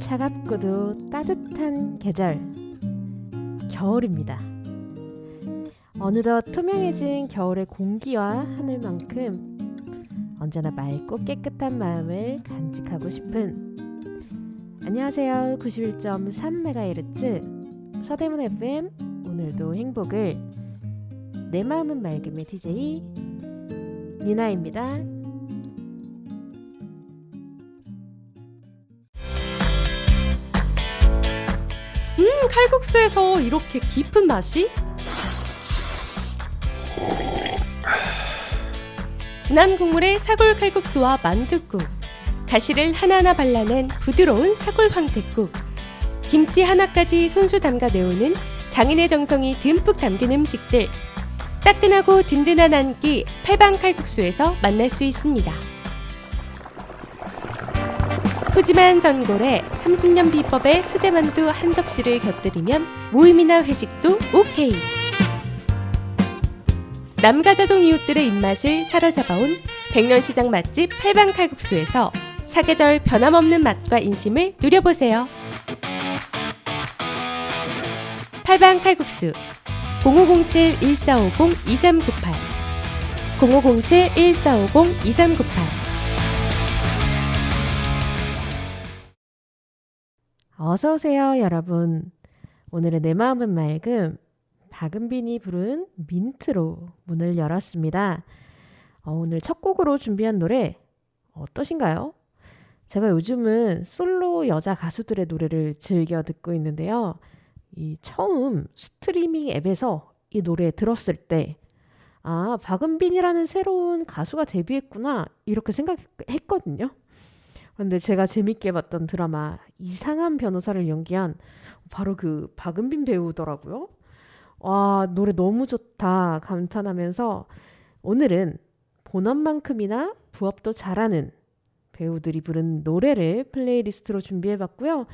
차갑고도 따뜻한 계절, 겨울입니다. 어느덧 투명해진 겨울의 공기와 하늘만큼 언제나 맑고 깨끗한 마음을 간직하고 싶은, 안녕하세요. 91.3MHz 서대문 FM, 오늘도 행복을, 내 마음은 맑음의 DJ 니나입니다. 칼국수에서 이렇게 깊은 맛이? 진한 국물의 사골 칼국수와 만둣국, 가시를 하나하나 발라낸 부드러운 사골 황태국, 김치 하나까지 손수 담가 내오는 장인의 정성이 듬뿍 담긴 음식들, 따끈하고 든든한 한 끼 팔방 칼국수에서 만날 수 있습니다. 푸짐한 전골에 30년 비법의 수제만두 한 접시를 곁들이면 모임이나 회식도 오케이. 남가자동 이웃들의 입맛을 사로잡아온 백년시장 맛집 팔방 칼국수에서 사계절 변함없는 맛과 인심을 누려보세요. 팔방 칼국수 0507-1450-2398 0507-1450-2398. 어서오세요, 여러분. 오늘의 내 마음은 맑음, 박은빈이 부른 민트로 문을 열었습니다. 오늘 첫 곡으로 준비한 노래 어떠신가요? 제가 요즘은 솔로 여자 가수들의 노래를 즐겨 듣고 있는데요. 처음 스트리밍 앱에서 이 노래 들었을 때, 박은빈이라는 새로운 가수가 데뷔했구나, 이렇게 생각했거든요. 근데 제가 재밌게 봤던 드라마 이상한 변호사를 연기한 바로 그 박은빈 배우더라고요. 와, 노래 너무 좋다 감탄하면서 오늘은 본업만큼이나 부업도 잘하는 배우들이 부른 노래를 플레이리스트로 준비해봤고요.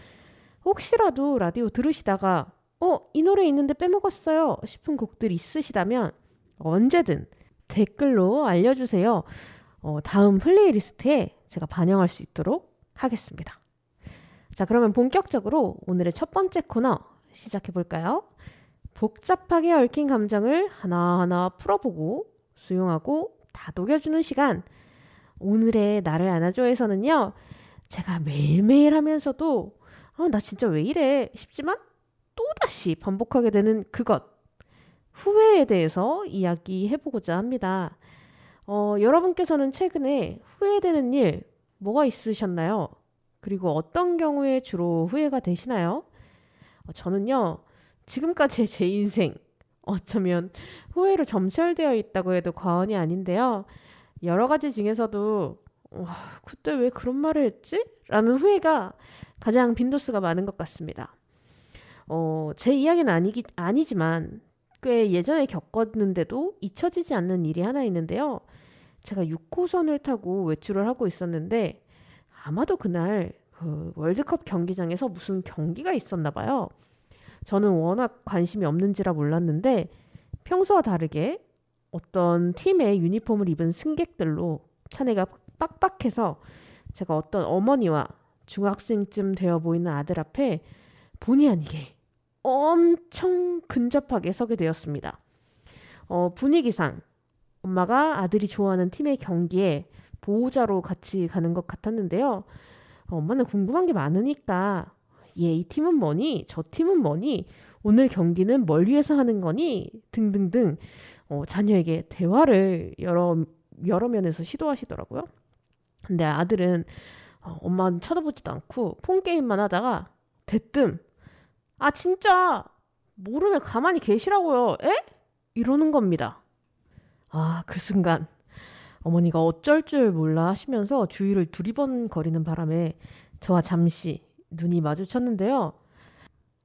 혹시라도 라디오 들으시다가 이 노래 있는데 빼먹었어요 싶은 곡들 있으시다면 언제든 댓글로 알려주세요. 다음 플레이리스트에 제가 반영할 수 있도록 하겠습니다. 자, 그러면 본격적으로 오늘의 첫 번째 코너 시작해볼까요? 복잡하게 얽힌 감정을 하나하나 풀어보고 수용하고 다독여주는 시간, 오늘의 나를 안아줘에서는요, 제가 매일매일 하면서도 나 진짜 왜 이래 싶지만 또다시 반복하게 되는 그것, 후회에 대해서 이야기해보고자 합니다. 여러분께서는 최근에 후회되는 일 뭐가 있으셨나요? 그리고 어떤 경우에 주로 후회가 되시나요? 저는요, 지금까지 제 인생 어쩌면 후회로 점철되어 있다고 해도 과언이 아닌데요. 여러 가지 중에서도 그때 왜 그런 말을 했지? 라는 후회가 가장 빈도수가 많은 것 같습니다. 제 이야기는 아니지만 꽤 예전에 겪었는데도 잊혀지지 않는 일이 하나 있는데요. 제가 6호선을 타고 외출을 하고 있었는데 아마도 그날 그 월드컵 경기장에서 무슨 경기가 있었나 봐요. 저는 워낙 관심이 없는지라 몰랐는데 평소와 다르게 어떤 팀의 유니폼을 입은 승객들로 차내가 빡빡해서 제가 어떤 어머니와 중학생쯤 되어 보이는 아들 앞에 본의 아니게 엄청 근접하게 서게 되었습니다. 분위기상 엄마가 아들이 좋아하는 팀의 경기에 보호자로 같이 가는 것 같았는데요. 엄마는 궁금한 게 많으니까 이 팀은 뭐니? 저 팀은 뭐니? 오늘 경기는 뭘 위해서 하는 거니? 등등등 자녀에게 대화를 여러 면에서 시도하시더라고요. 근데 아들은 엄마는 쳐다보지도 않고 폰게임만 하다가 대뜸 진짜 모르면 가만히 계시라고요. 에? 이러는 겁니다. 그 순간 어머니가 어쩔 줄 몰라 하시면서 주위를 두리번거리는 바람에 저와 잠시 눈이 마주쳤는데요.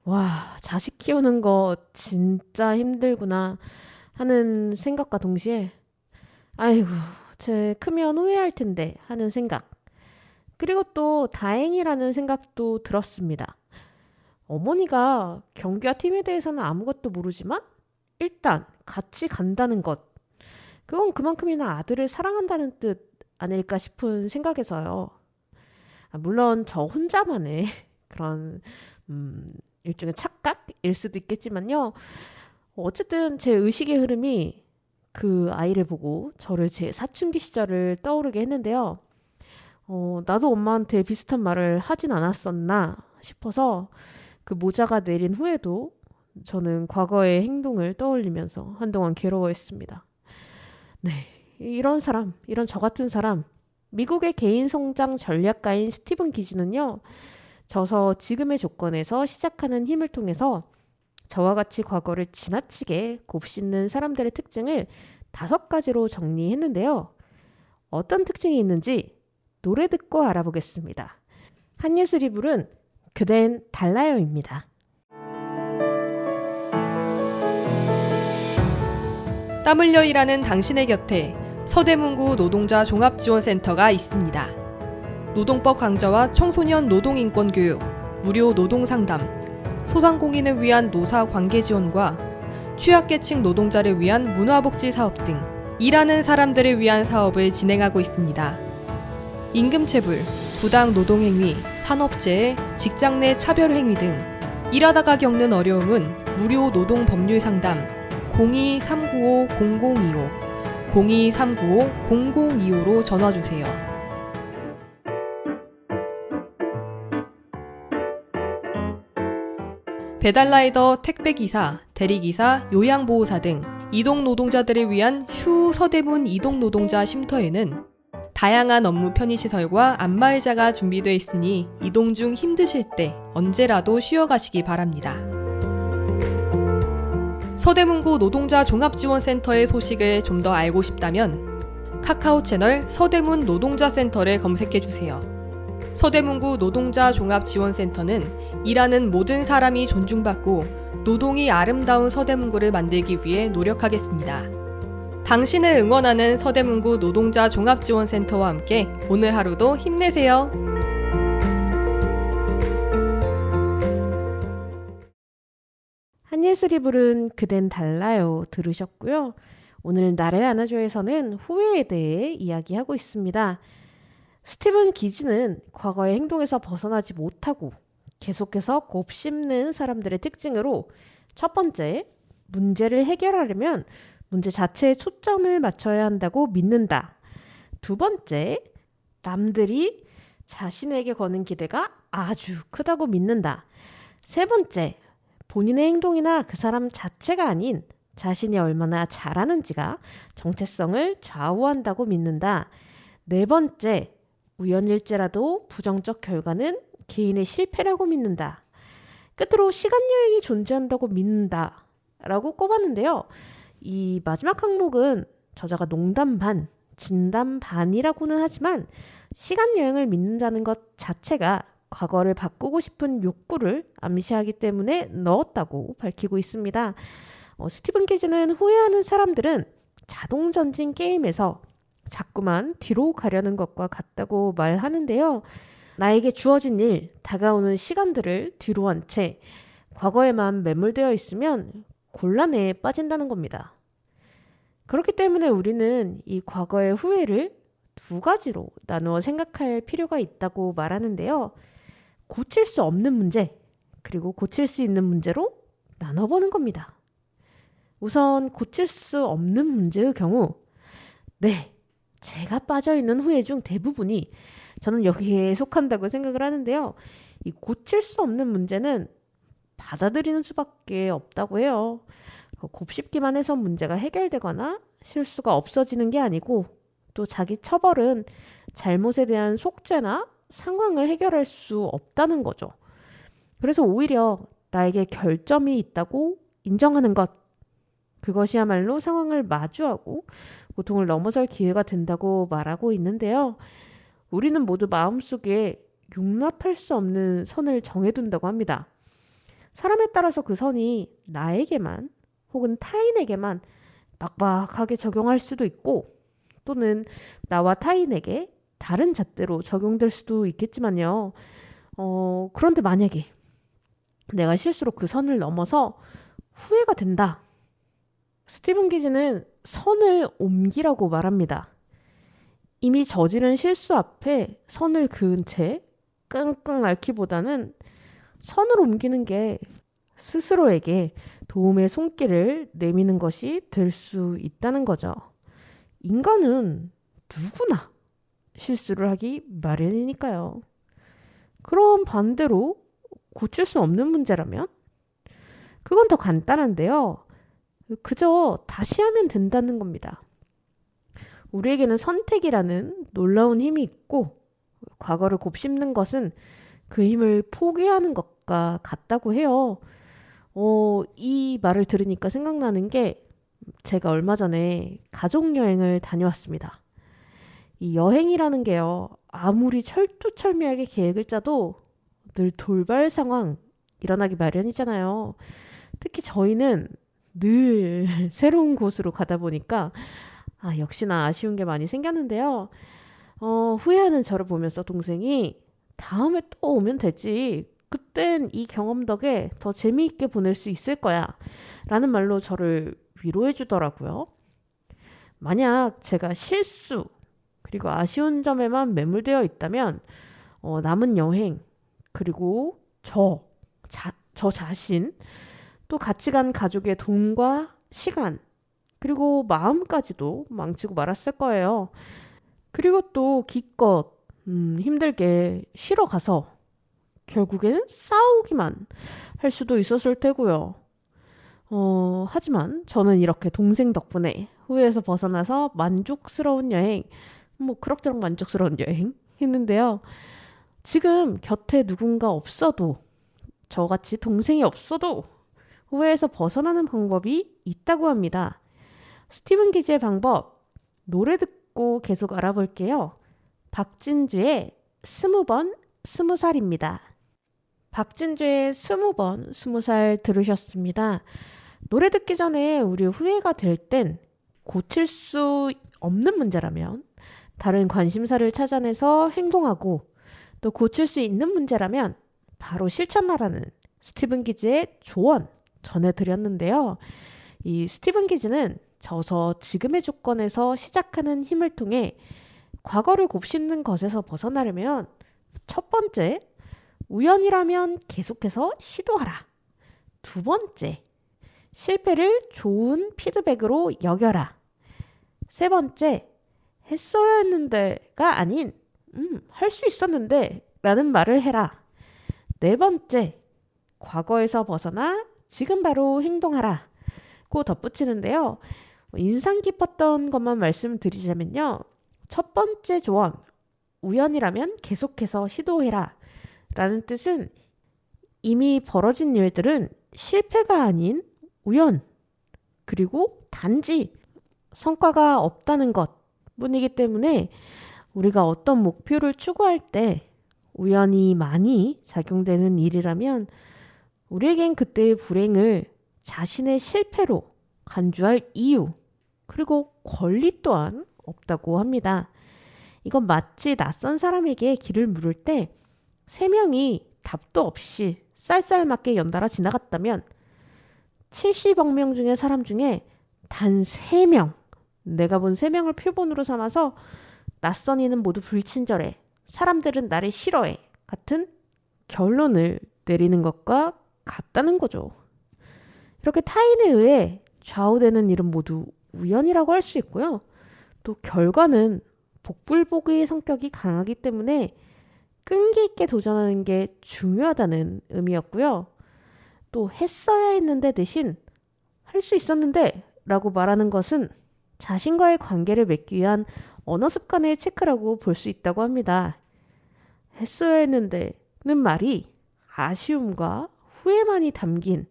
와, 자식 키우는 거 진짜 힘들구나 하는 생각과 동시에 아이고, 쟤 크면 후회할 텐데 하는 생각, 그리고 또 다행이라는 생각도 들었습니다. 어머니가 경기와 팀에 대해서는 아무것도 모르지만 일단 같이 간다는 것, 그건 그만큼이나 아들을 사랑한다는 뜻 아닐까 싶은 생각에서요. 물론 저 혼자만의 그런 일종의 착각일 수도 있겠지만요. 어쨌든 제 의식의 흐름이 그 아이를 보고 저를 제 사춘기 시절을 떠오르게 했는데요. 나도 엄마한테 비슷한 말을 하진 않았었나 싶어서 그 모자가 내린 후에도 저는 과거의 행동을 떠올리면서 한동안 괴로워했습니다. 네, 이런 사람, 이런 저 같은 사람, 미국의 개인 성장 전략가인 스티븐 기즈는요, 저서 지금의 조건에서 시작하는 힘을 통해서 저와 같이 과거를 지나치게 곱씹는 사람들의 특징을 5가지로 정리했는데요. 어떤 특징이 있는지 노래 듣고 알아보겠습니다. 한예슬이 부른 그댄 달라요입니다. 땀 흘려 일하는 당신의 곁에 서대문구 노동자 종합지원센터가 있습니다. 노동법 강좌와 청소년 노동인권 교육, 무료 노동상담, 소상공인을 위한 노사 관계 지원과 취약계층 노동자를 위한 문화복지 사업 등 일하는 사람들을 위한 사업을 진행하고 있습니다. 임금체불, 부당 노동행위, 산업재해, 직장 내 차별행위 등 일하다가 겪는 어려움은 무료 노동 법률 상담 02-395-0025, 02-395-0025로 전화주세요. 배달라이더, 택배기사, 대리기사, 요양보호사 등 이동노동자들을 위한 슈 서대문 이동노동자 쉼터에는 다양한 업무 편의시설과 안마의자가 준비되어 있으니 이동 중 힘드실 때 언제라도 쉬어가시기 바랍니다. 서대문구 노동자 종합지원센터의 소식을 좀 더 알고 싶다면 카카오 채널 서대문 노동자센터를 검색해주세요. 서대문구 노동자 종합지원센터는 일하는 모든 사람이 존중받고 노동이 아름다운 서대문구를 만들기 위해 노력하겠습니다. 당신을 응원하는 서대문구 노동자 종합지원센터와 함께 오늘 하루도 힘내세요. 한예슬이 부른 그댄 달라요 들으셨고요. 오늘 나를 안아줘에서는 후회에 대해 이야기하고 있습니다. 스티븐 기즈는 과거의 행동에서 벗어나지 못하고 계속해서 곱씹는 사람들의 특징으로 첫 번째, 문제를 해결하려면 문제 자체에 초점을 맞춰야 한다고 믿는다. 두 번째, 남들이 자신에게 거는 기대가 아주 크다고 믿는다. 세 번째, 본인의 행동이나 그 사람 자체가 아닌 자신이 얼마나 잘하는지가 정체성을 좌우한다고 믿는다. 네 번째, 우연일지라도 부정적 결과는 개인의 실패라고 믿는다. 끝으로 시간 여행이 존재한다고 믿는다. 라고 꼽았는데요. 이 마지막 항목은 저자가 농담 반, 진담 반이라고는 하지만 시간 여행을 믿는다는 것 자체가 과거를 바꾸고 싶은 욕구를 암시하기 때문에 넣었다고 밝히고 있습니다. 스티븐 기즈는 후회하는 사람들은 자동 전진 게임에서 자꾸만 뒤로 가려는 것과 같다고 말하는데요. 나에게 주어진 일, 다가오는 시간들을 뒤로 한 채 과거에만 매몰되어 있으면 곤란에 빠진다는 겁니다. 그렇기 때문에 우리는 이 과거의 후회를 2가지로 나누어 생각할 필요가 있다고 말하는데요. 고칠 수 없는 문제, 그리고 고칠 수 있는 문제로 나눠보는 겁니다. 우선 고칠 수 없는 문제의 경우, 네, 제가 빠져있는 후회 중 대부분이 저는 여기에 속한다고 생각을 하는데요. 이 고칠 수 없는 문제는 받아들이는 수밖에 없다고 해요. 곱씹기만 해서 문제가 해결되거나 실수가 없어지는 게 아니고 또 자기 처벌은 잘못에 대한 속죄나 상황을 해결할 수 없다는 거죠. 그래서 오히려 나에게 결점이 있다고 인정하는 것, 그것이야말로 상황을 마주하고 고통을 넘어설 기회가 된다고 말하고 있는데요. 우리는 모두 마음속에 용납할 수 없는 선을 정해둔다고 합니다. 사람에 따라서 그 선이 나에게만 혹은 타인에게만 빡빡하게 적용할 수도 있고 또는 나와 타인에게 다른 잣대로 적용될 수도 있겠지만요. 그런데 만약에 내가 실수로 그 선을 넘어서 후회가 된다. 스티븐 기즈는 선을 옮기라고 말합니다. 이미 저지른 실수 앞에 선을 그은 채 끙끙 앓기보다는 선을 옮기는 게 스스로에게 도움의 손길을 내미는 것이 될 수 있다는 거죠. 인간은 누구나 실수를 하기 마련이니까요. 그럼 반대로 고칠 수 없는 문제라면? 그건 더 간단한데요. 그저 다시 하면 된다는 겁니다. 우리에게는 선택이라는 놀라운 힘이 있고 과거를 곱씹는 것은 그 힘을 포기하는 것과 같다고 해요. 이 말을 들으니까 생각나는 게 제가 얼마 전에 가족여행을 다녀왔습니다. 이 여행이라는 게요. 아무리 철두철미하게 계획을 짜도 늘 돌발 상황 일어나기 마련이잖아요. 특히 저희는 늘 새로운 곳으로 가다 보니까 역시나 아쉬운 게 많이 생겼는데요. 후회하는 저를 보면서 동생이 다음에 또 오면 되지. 그땐 이 경험 덕에 더 재미있게 보낼 수 있을 거야. 라는 말로 저를 위로해 주더라고요. 만약 제가 실수 그리고 아쉬운 점에만 매몰되어 있다면 남은 여행 그리고 저 자신 또 같이 간 가족의 돈과 시간 그리고 마음까지도 망치고 말았을 거예요. 그리고 또 기껏 힘들게 쉬러 가서 결국에는 싸우기만 할 수도 있었을 테고요. 하지만 저는 이렇게 동생 덕분에 후회에서 벗어나서 만족스러운 여행, 그럭저럭 만족스러운 여행 했는데요. 지금 곁에 누군가 없어도 저같이 동생이 없어도 후회에서 벗어나는 방법이 있다고 합니다. 스티븐 기즈의 방법 노래 듣고 계속 알아볼게요. 박진주의 20번 20살입니다. 박진주의 20번 20살 들으셨습니다. 노래 듣기 전에 우리 후회가 될 땐 고칠 수 없는 문제라면 다른 관심사를 찾아내서 행동하고 또 고칠 수 있는 문제라면 바로 실천하라는 스티븐 기즈의 조언 전해드렸는데요. 이 스티븐 기즈는 저서 지금의 조건에서 시작하는 힘을 통해 과거를 곱씹는 것에서 벗어나려면 첫 번째, 우연이라면 계속해서 시도하라. 두 번째, 실패를 좋은 피드백으로 여겨라. 세 번째, 했어야 했는데가 아닌 할 수 있었는데 라는 말을 해라. 네 번째, 과거에서 벗어나 지금 바로 행동하라. 고 덧붙이는데요. 인상 깊었던 것만 말씀드리자면요. 첫 번째 조언, 우연이라면 계속해서 시도해라. 라는 뜻은 이미 벌어진 일들은 실패가 아닌 우연, 그리고 단지 성과가 없다는 것 뿐이기 때문에 우리가 어떤 목표를 추구할 때 우연이 많이 작용되는 일이라면 우리에겐 그때의 불행을 자신의 실패로 간주할 이유, 그리고 권리 또한 없다고 합니다. 이건 마치 낯선 사람에게 길을 물을 때 3명이 답도 없이 쌀쌀맞게 연달아 지나갔다면 70억 명 중에 사람 중에 단 3명, 내가 본 3명을 표본으로 삼아서 낯선 이는 모두 불친절해, 사람들은 나를 싫어해 같은 결론을 내리는 것과 같다는 거죠. 이렇게 타인에 의해 좌우되는 일은 모두 우연이라고 할 수 있고요. 또 결과는 복불복의 성격이 강하기 때문에 끈기 있게 도전하는 게 중요하다는 의미였고요. 또 했어야 했는데 대신 할 수 있었는데 라고 말하는 것은 자신과의 관계를 맺기 위한 언어 습관의 체크라고 볼 수 있다고 합니다. 했어야 했는데는 말이 아쉬움과 후회만이 담긴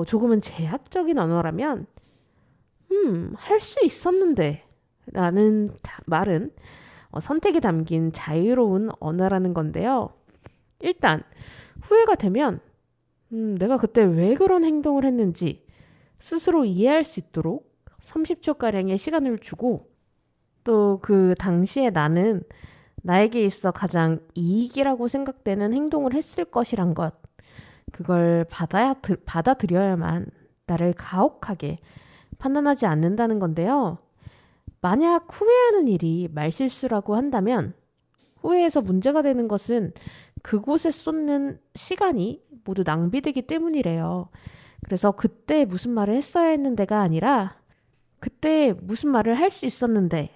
조금은 제약적인 언어라면 할 수 있었는데 라는 말은 선택이 담긴 자유로운 언어라는 건데요. 일단 후회가 되면 내가 그때 왜 그런 행동을 했는지 스스로 이해할 수 있도록 30초가량의 시간을 주고 또 그 당시에 나는 나에게 있어 가장 이익이라고 생각되는 행동을 했을 것이란 것, 그걸 받아들여야만 나를 가혹하게 판단하지 않는다는 건데요. 만약 후회하는 일이 말실수라고 한다면 후회해서 문제가 되는 것은 그곳에 쏟는 시간이 모두 낭비되기 때문이래요. 그래서 그때 무슨 말을 했어야 했는데가 아니라 그때 무슨 말을 할 수 있었는데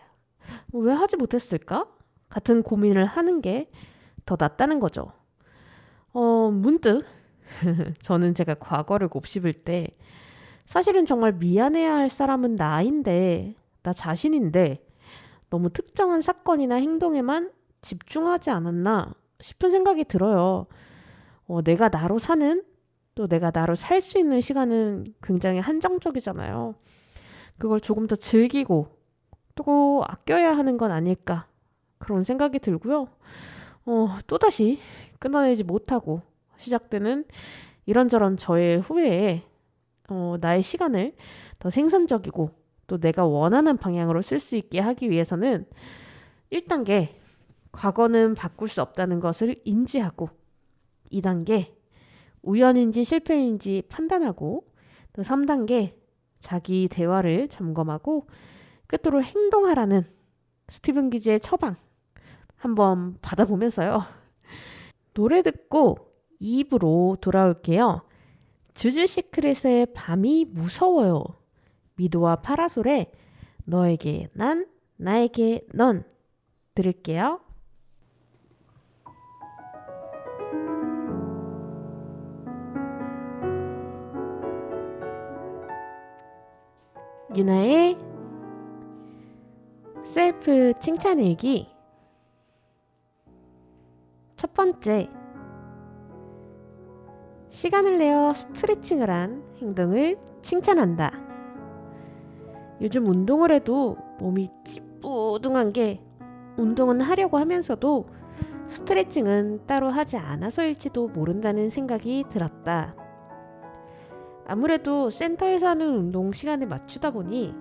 왜 하지 못했을까? 같은 고민을 하는 게 더 낫다는 거죠. 문득 저는 제가 과거를 곱씹을 때 사실은 정말 미안해야 할 사람은 나인데, 나 자신인데 너무 특정한 사건이나 행동에만 집중하지 않았나 싶은 생각이 들어요. 내가 나로 사는, 또 내가 나로 살 수 있는 시간은 굉장히 한정적이잖아요. 그걸 조금 더 즐기고 또 아껴야 하는 건 아닐까, 그런 생각이 들고요. 또다시 끊어내지 못하고 시작되는 이런저런 저의 후회에 나의 시간을 더 생산적이고 또 내가 원하는 방향으로 쓸 수 있게 하기 위해서는 1단계, 과거는 바꿀 수 없다는 것을 인지하고 2단계, 우연인지 실패인지 판단하고 또 3단계, 자기 대화를 점검하고 끝으로 행동하라는 스티븐 기즈의 처방 한번 받아보면서요. 노래 듣고 2부로 돌아올게요. 주주 시크릿의 밤이 무서워요. 미도와 파라솔의 너에게 난, 나에게 넌 들을게요. 유나의 셀프 칭찬일기. 첫 번째, 시간을 내어 스트레칭을 한 행동을 칭찬한다. 요즘 운동을 해도 몸이 찌뿌둥한 게 운동은 하려고 하면서도 스트레칭은 따로 하지 않아서일지도 모른다는 생각이 들었다. 아무래도 센터에서 하는 운동 시간에 맞추다 보니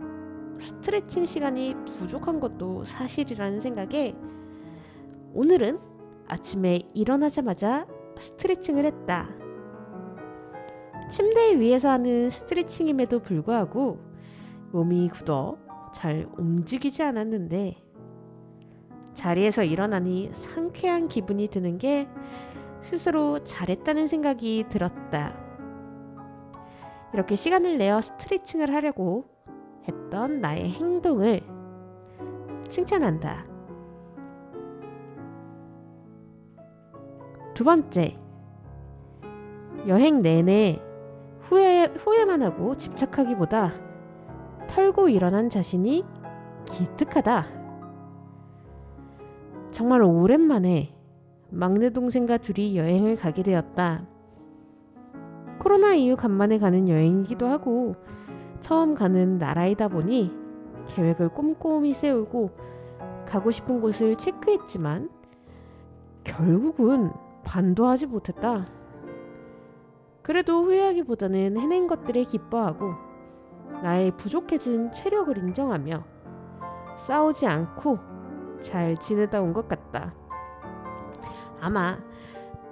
스트레칭 시간이 부족한 것도 사실이라는 생각에 오늘은 아침에 일어나자마자 스트레칭을 했다. 침대 위에서 하는 스트레칭임에도 불구하고 몸이 굳어 잘 움직이지 않았는데 자리에서 일어나니 상쾌한 기분이 드는 게 스스로 잘했다는 생각이 들었다. 이렇게 시간을 내어 스트레칭을 하려고 했던 나의 행동을 칭찬한다. 두 번째, 여행 내내 후회만 하고 집착하기보다 털고 일어난 자신이 기특하다. 정말 오랜만에 막내 동생과 둘이 여행을 가게 되었다. 코로나 이후 간만에 가는 여행이기도 하고 처음 가는 나라이다 보니 계획을 꼼꼼히 세우고 가고 싶은 곳을 체크했지만 결국은 반도 하지 못했다. 그래도 후회하기보다는 해낸 것들에 기뻐하고 나의 부족해진 체력을 인정하며 싸우지 않고 잘 지내다 온 것 같다. 아마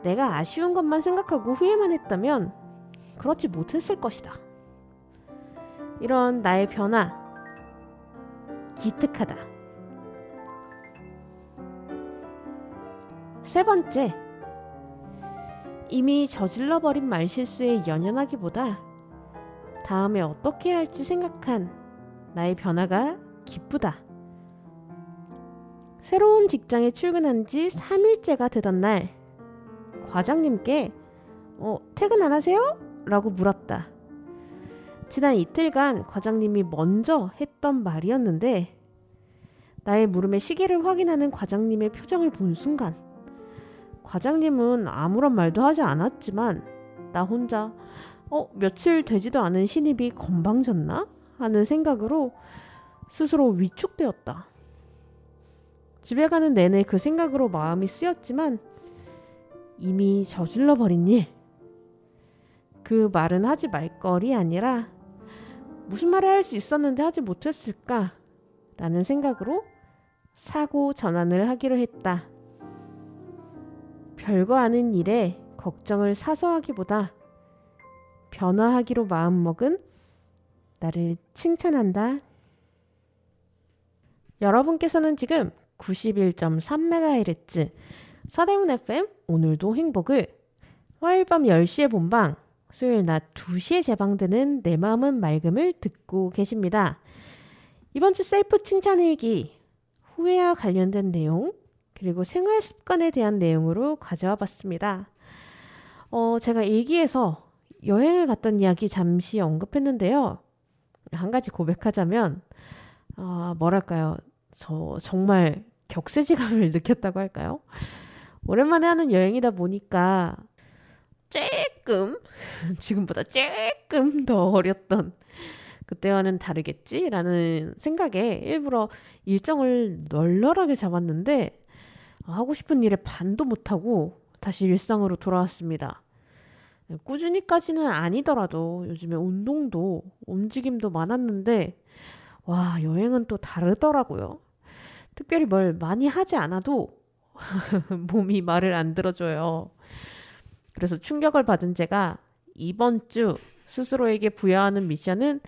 내가 아쉬운 것만 생각하고 후회만 했다면 그렇지 못했을 것이다. 이런 나의 변화, 기특하다. 세 번째, 이미 저질러버린 말실수에 연연하기보다 다음에 어떻게 해야 할지 생각한 나의 변화가 기쁘다. 새로운 직장에 출근한 지 3일째가 되던 날 과장님께 퇴근 안 하세요? 라고 물었다. 지난 이틀간 과장님이 먼저 했던 말이었는데 나의 물음에 시계를 확인하는 과장님의 표정을 본 순간 과장님은 아무런 말도 하지 않았지만 나 혼자 며칠 되지도 않은 신입이 건방졌나? 하는 생각으로 스스로 위축되었다. 집에 가는 내내 그 생각으로 마음이 쓰였지만 이미 저질러버린 일, 그 말은 하지 말 거리 아니라 무슨 말을 할 수 있었는데 하지 못했을까? 라는 생각으로 사고 전환을 하기로 했다. 별거 아닌 일에 걱정을 사서 하기보다 변화하기로 마음먹은 나를 칭찬한다. 여러분께서는 지금 91.3MHz 서대문 FM 오늘도 행복을 화요일 밤 10시에 본방, 수요일 낮 2시에 재방되는 내 마음은 맑음을 듣고 계십니다. 이번 주 셀프 칭찬일기, 후회와 관련된 내용, 그리고 생활 습관에 대한 내용으로 가져와 봤습니다. 제가 일기에서 여행을 갔던 이야기 잠시 언급했는데요. 한 가지 고백하자면, 뭐랄까요. 저 정말 격세지감을 느꼈다고 할까요? 오랜만에 하는 여행이다 보니까 지금보다 조금 더 어렸던, 그때와는 다르겠지라는 생각에 일부러 일정을 널널하게 잡았는데 하고 싶은 일에 반도 못하고 다시 일상으로 돌아왔습니다. 꾸준히까지는 아니더라도 요즘에 운동도 움직임도 많았는데 와, 여행은 또 다르더라고요. 특별히 뭘 많이 하지 않아도 몸이 말을 안 들어줘요. 그래서 충격을 받은 제가 이번 주 스스로에게 부여하는 미션은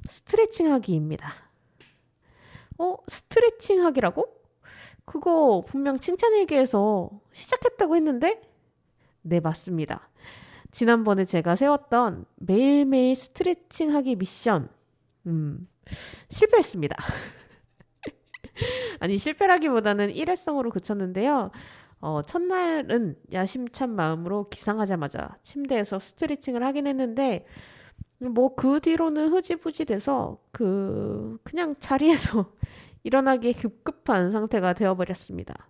스트레칭 하기입니다. 스트레칭 하기라고? 그거 분명 칭찬일기에서 시작했다고 했는데? 네, 맞습니다. 지난번에 제가 세웠던 매일매일 스트레칭 하기 미션, 실패했습니다. 아니, 실패라기보다는 일회성으로 그쳤는데요. 첫날은 야심찬 마음으로 기상하자마자 침대에서 스트레칭을 하긴 했는데 그 뒤로는 흐지부지 돼서 그냥 자리에서 일어나기 급급한 상태가 되어버렸습니다.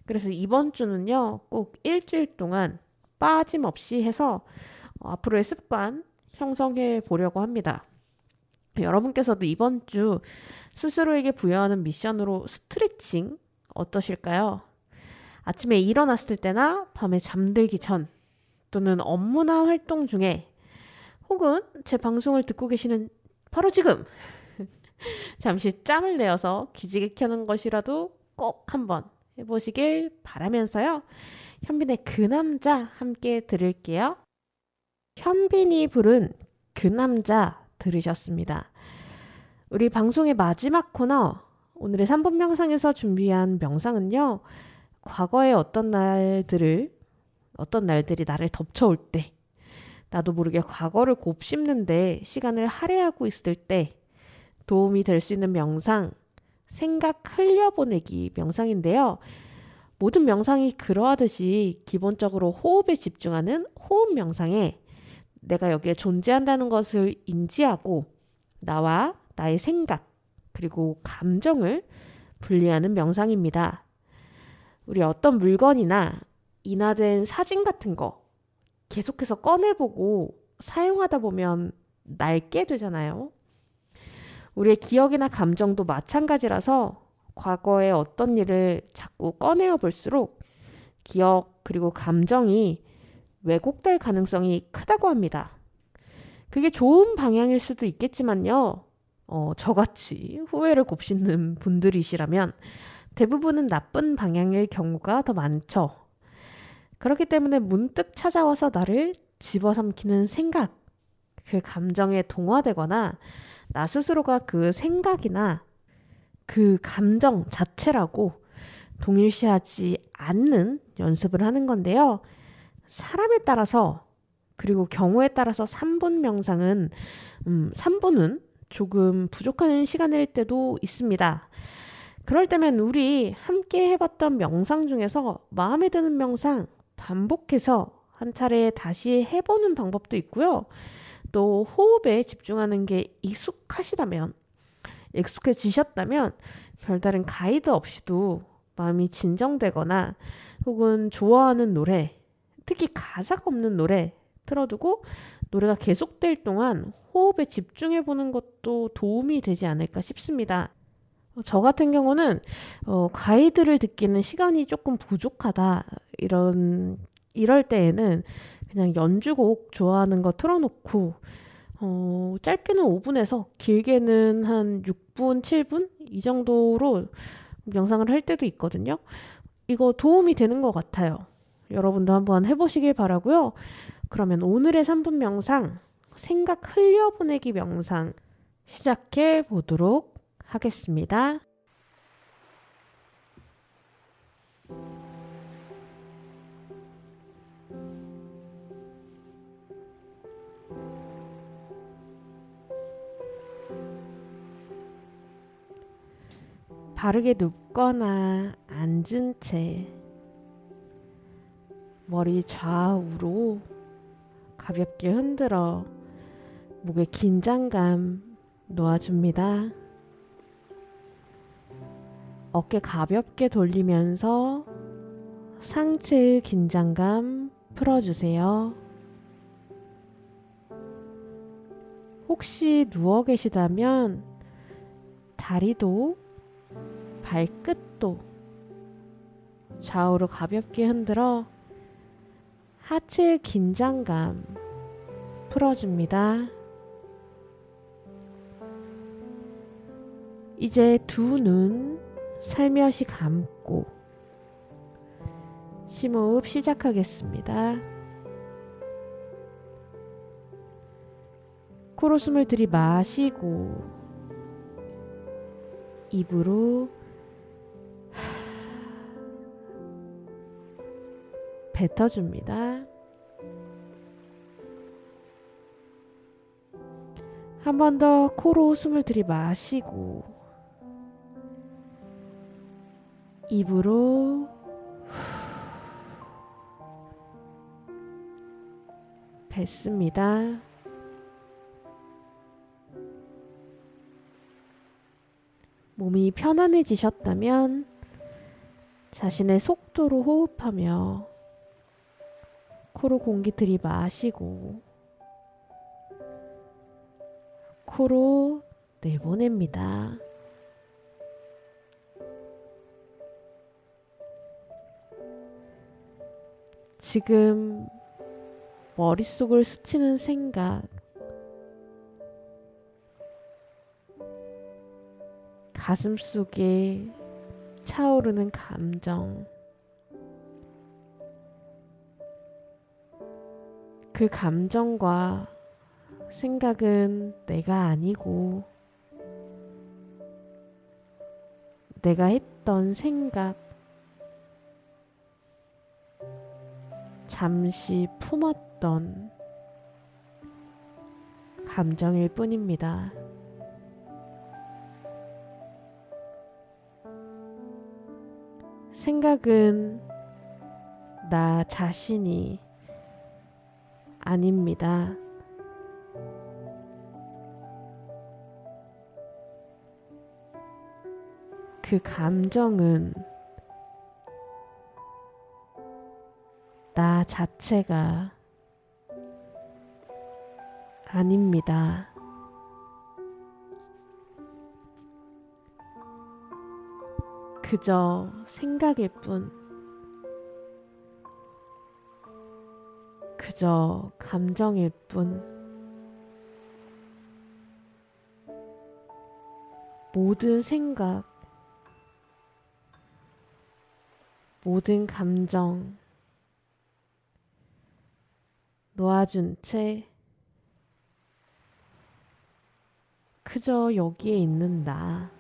그래서 이번 주는요, 꼭 일주일 동안 빠짐없이 해서 앞으로의 습관 형성해 보려고 합니다. 여러분께서도 이번 주 스스로에게 부여하는 미션으로 스트레칭 어떠실까요? 아침에 일어났을 때나 밤에 잠들기 전, 또는 업무나 활동 중에, 혹은 제 방송을 듣고 계시는 바로 지금 잠시 짬을 내어서 기지개 켜는 것이라도 꼭 한번 해보시길 바라면서요. 현빈의 그 남자 함께 들을게요. 현빈이 부른 그 남자 들으셨습니다. 우리 방송의 마지막 코너, 오늘의 3분 명상에서 준비한 명상은요, 과거의 어떤 날들이 나를 덮쳐올 때, 나도 모르게 과거를 곱씹는데 시간을 할애하고 있을 때 도움이 될 수 있는 명상, 생각 흘려보내기 명상인데요. 모든 명상이 그러하듯이 기본적으로 호흡에 집중하는 호흡 명상에 내가 여기에 존재한다는 것을 인지하고 나와 나의 생각 그리고 감정을 분리하는 명상입니다. 우리 어떤 물건이나 인화된 사진 같은 거 계속해서 꺼내보고 사용하다 보면 낡게 되잖아요. 우리의 기억이나 감정도 마찬가지라서 과거의 어떤 일을 자꾸 꺼내어 볼수록 기억 그리고 감정이 왜곡될 가능성이 크다고 합니다. 그게 좋은 방향일 수도 있겠지만요. 저같이 후회를 곱씹는 분들이시라면 대부분은 나쁜 방향일 경우가 더 많죠. 그렇기 때문에 문득 찾아와서 나를 집어삼키는 생각, 그 감정에 동화되거나 나 스스로가 그 생각이나 그 감정 자체라고 동일시하지 않는 연습을 하는 건데요. 사람에 따라서 그리고 경우에 따라서 3분 명상은 3분은 조금 부족한 시간일 때도 있습니다. 그럴 때면 우리 함께 해봤던 명상 중에서 마음에 드는 명상 반복해서 한 차례 다시 해보는 방법도 있고요. 또 호흡에 집중하는 게 익숙해지셨다면 별다른 가이드 없이도 마음이 진정되거나 혹은 좋아하는 노래, 특히 가사가 없는 노래 틀어두고 노래가 계속될 동안 호흡에 집중해보는 것도 도움이 되지 않을까 싶습니다. 저 같은 경우는 가이드를 듣기는 시간이 조금 부족하다 이럴 때에는 그냥 연주곡 좋아하는 거 틀어놓고 짧게는 5분에서 길게는 한 6분, 7분 이 정도로 명상을 할 때도 있거든요. 이거 도움이 되는 것 같아요. 여러분도 한번 해보시길 바라고요. 그러면 오늘의 3분 명상, 생각 흘려보내기 명상 시작해 보도록 하겠습니다. 바르게 눕거나 앉은 채 머리 좌우로 가볍게 흔들어 목에 긴장감 놓아줍니다. 어깨 가볍게 돌리면서 상체의 긴장감 풀어주세요. 혹시 누워 계시다면 다리도 발끝도 좌우로 가볍게 흔들어 하체의 긴장감 풀어줍니다. 이제 두 눈 살며시 감고 심호흡 시작하겠습니다. 코로 숨을 들이마시고 입으로 뱉어줍니다. 한 번 더 코로 숨을 들이마시고 입으로 뱉습니다. 몸이 편안해지셨다면 자신의 속도로 호흡하며 코로 공기 들이마시고 코로 내보냅니다. 지금 머릿속을 스치는 생각, 가슴 속에 차오르는 감정, 그 감정과 생각은 내가 아니고 내가 했던 생각, 잠시 품었던 감정일 뿐입니다. 생각은 나 자신이 아닙니다. 그 감정은 나 자체가 아닙니다. 그저 생각일 뿐, 그저 감정일 뿐, 모든 생각, 모든 감정 놓아준 채 그저 여기에 있는 나,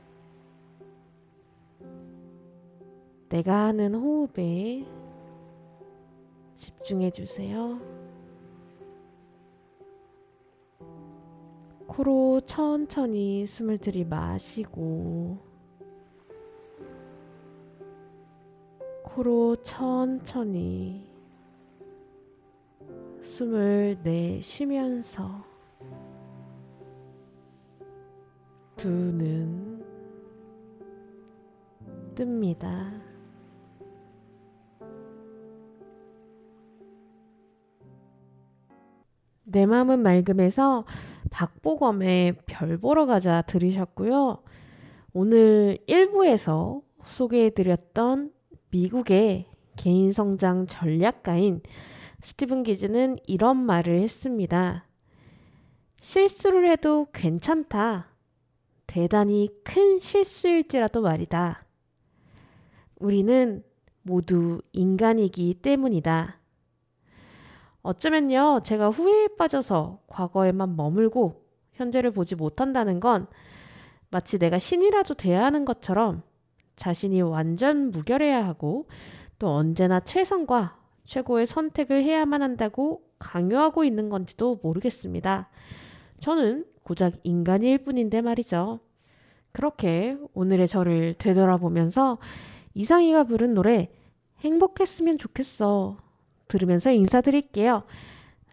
내가 하는 호흡에 집중해 주세요. 코로 천천히 숨을 들이마시고 코로 천천히 숨을 내쉬면서 두 눈 뜹니다. 내 마음은 맑음에서 박보검의 별 보러 가자 들으셨고요. 오늘 1부에서 소개해드렸던 미국의 개인성장 전략가인 스티븐 기즈는 이런 말을 했습니다. 실수를 해도 괜찮다. 대단히 큰 실수일지라도 말이다. 우리는 모두 인간이기 때문이다. 어쩌면요, 제가 후회에 빠져서 과거에만 머물고 현재를 보지 못한다는 건 마치 내가 신이라도 돼야 하는 것처럼 자신이 완전 무결해야 하고 또 언제나 최선과 최고의 선택을 해야만 한다고 강요하고 있는 건지도 모르겠습니다. 저는 고작 인간일 뿐인데 말이죠. 그렇게 오늘의 저를 되돌아보면서 이상희가 부른 노래 행복했으면 좋겠어 들으면서 인사드릴게요.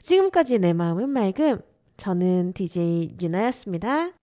지금까지 내 마음은 맑음. 저는 DJ 유나였습니다.